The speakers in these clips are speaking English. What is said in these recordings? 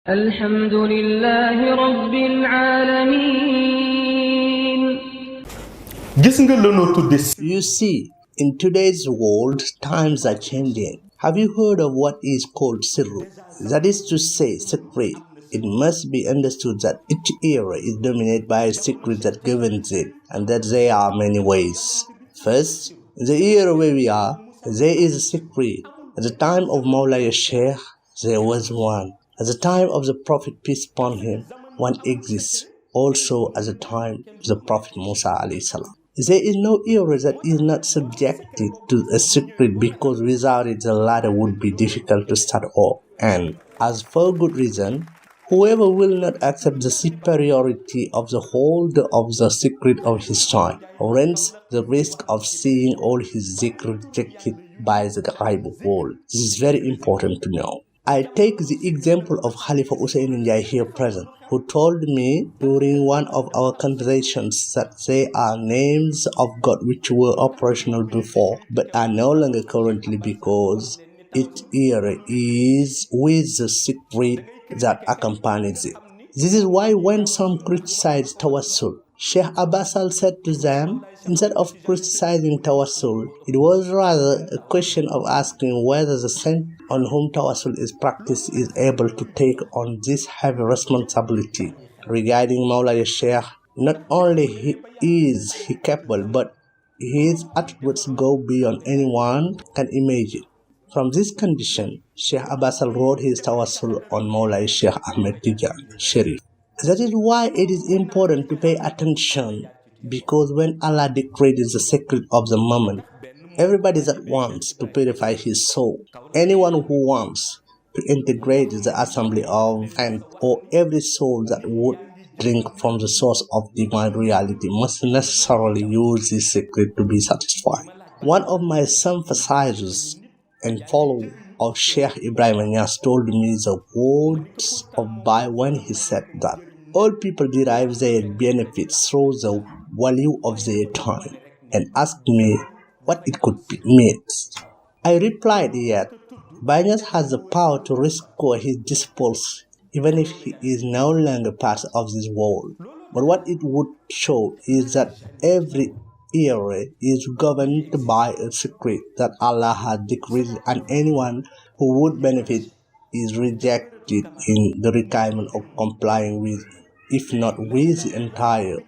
الحمد لله رب العالمين. You see, in today's world, times are changing. Have you heard of what is called sirru? That is to say, secret. It must be understood that each era is dominated by a secret that governs it, and that there are many ways. First, in the era where we are, there is a secret. At the time of Mawlaya Cheikh, there was one. At the time of the Prophet, peace upon him, one exists. Also at the time of the Prophet Musa alayhi salam. There is no era that is not subjected to a secret, because without it the ladder would be difficult to start off. And as for good reason, whoever will not accept the superiority of the holder of the secret of his time runs the risk of seeing all his zikr rejected by the ghaib world. This is very important to know. I take the example of Khalifa Hussein Njai here present, who told me during one of our conversations that there are names of God which were operational before but are no longer currently because each era is with the secret that accompanies it. This is why when some criticize Tawassul, Sheikh Abbasal said to them, instead of criticizing Tawassul, it was rather a question of asking whether the saint on whom Tawassul is practiced is able to take on this heavy responsibility. Regarding Mawlaya Sheikh, not only is he capable, but his attributes go beyond anyone can imagine. From this condition, Sheikh Abbasal wrote his Tawassul on Mawlaya Sheikh Ahmed Tijan Sharif. That is why it is important to pay attention, because when Allah decrees the secret of the moment, everybody that wants to purify his soul, anyone who wants to integrate the assembly of, and or every soul that would drink from the source of divine reality must necessarily use this secret to be satisfied. One of my sympathizers and follower of Sheikh Ibrahim Anyas told me the words of Bai when he said that all people derive their benefits through the value of their time, and asked me what it could mean. I replied, yet Banyas has the power to rescue his disciples even if he is no longer part of this world. But what it would show is that every era is governed by a secret that Allah has decreed, and anyone who would benefit is rejected in the requirement of complying with, if not with the entire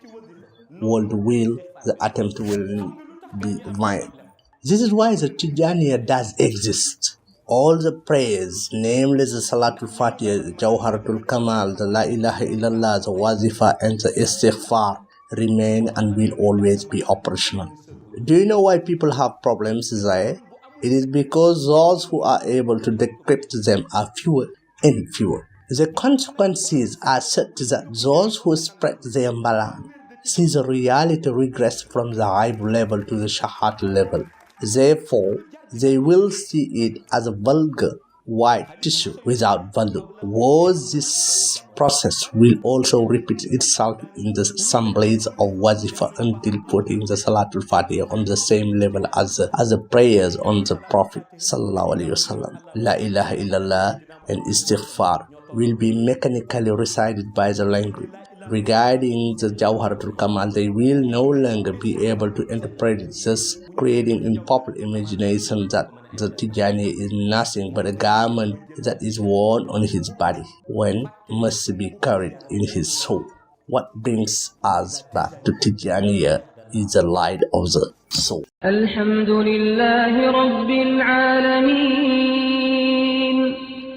world will, the attempt will be vain. This is why the Tijaniya does exist. All the prayers, namely the Salatul Fatiha, the Jawharatul Kamal, the La ilaha illallah, the Wazifa and the Istighfar, remain and will always be operational. Do you know why people have problems there? It is because those who are able to decrypt them are fewer and fewer. The consequences are such that those who spread their malan see the reality regress from the ghaib level to the shahat level. Therefore, they will see it as a vulgar white tissue without value. Was this process will also repeat itself in the assemblies of Wazifa until putting the Salatul Fatiha on the same level as the prayers on the Prophet Sallallahu Alaihi Wasallam. La ilaha illallah and Istighfar will be mechanically recited by the language. Regarding the Jawharatul Kamal, they will no longer be able to interpret it, thus creating in popular imagination that the Tijani is nothing but a garment that is worn on his body, when must be carried in his soul. What brings us back to Tijaniya is the light of the soul. الحمد لله رب العالمين.